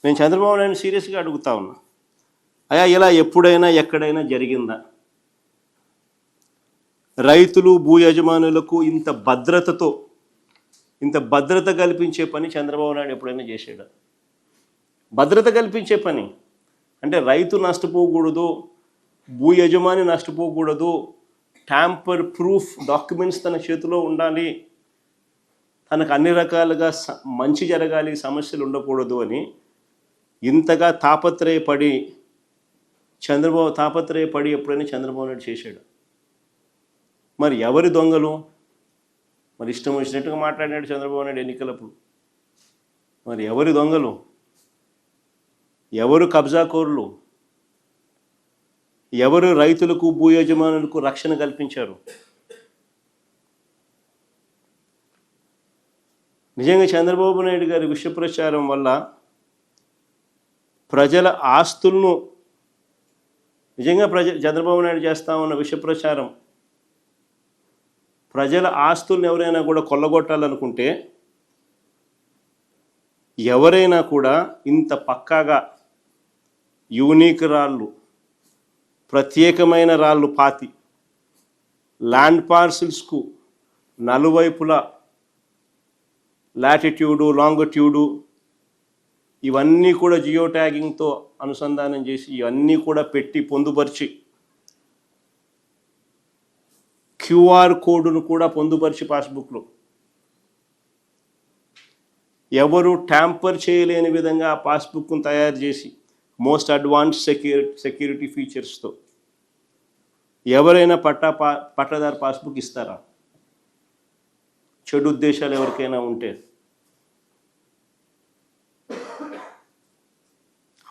నేను చంద్రబాబు నాయుడు సీరియస్గా అడుగుతా ఉన్నా, అయ్యా ఇలా ఎప్పుడైనా ఎక్కడైనా జరిగిందా? రైతులు భూ యజమానులకు ఇంత భద్రత కల్పించే పని చంద్రబాబు నాయుడు ఎప్పుడైనా చేసాడా? భద్రత కల్పించే పని అంటే రైతు నష్టపోకూడదు, భూ యజమాని నష్టపోకూడదు, ట్యాంపర్ ప్రూఫ్ డాక్యుమెంట్స్ తన చేతిలో ఉండాలి, తనకు అన్ని రకాలుగా మంచి జరగాలి, సమస్యలు ఉండకూడదు అని ఇంతగా తాపత్రయపడి ఎప్పుడైనా చంద్రబాబు నాయుడు చేశాడు? మరి ఎవరి దొంగలు? మరి ఇష్టం వచ్చినట్టుగా మాట్లాడినాడు చంద్రబాబు నాయుడు ఎన్నికలప్పుడు. మరి ఎవరి దొంగలు? ఎవరు కబ్జాకోరులు? ఎవరు రైతులకు భూ యజమానులకు రక్షణ కల్పించారు? నిజంగా చంద్రబాబు నాయుడు గారి విష ప్రచారం వల్ల ప్రజల ఆస్తులను నిజంగా చంద్రబాబు నాయుడు చేస్తా ఉన్న విష ప్రచారం ప్రజల ఆస్తులను ఎవరైనా కూడా కొల్లగొట్టాలనుకుంటే, ఎవరైనా కూడా ఇంత పక్కాగా యూనిక్ రాళ్ళు, ప్రత్యేకమైన రాళ్ళు పాతి ల్యాండ్ పార్సిల్స్కు నలువైపులా లాటిట్యూడు లాంగిట్యూడు ఇవన్నీ కూడా జియో ట్యాగింగ్తో అనుసంధానం చేసి ఇవన్నీ కూడా పెట్టి పొందుపరిచి క్యూఆర్ కోడ్ను కూడా పొందుపరిచి పాస్బుక్లో ఎవరు ట్యాంపర్ చేయలేని విధంగా ఆ పాస్బుక్ను తయారు చేసి మోస్ట్ అడ్వాన్స్ సెక్యూరిటీ ఫీచర్స్తో ఎవరైనా పట్టాదారు పాస్బుక్ ఇస్తారా? చెడు ఉద్దేశాలు ఎవరికైనా ఉంటే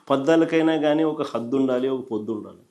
అబద్ధాలకైనా కానీ ఒక హద్దు ఉండాలి, ఒక పొద్దు ఉండాలి.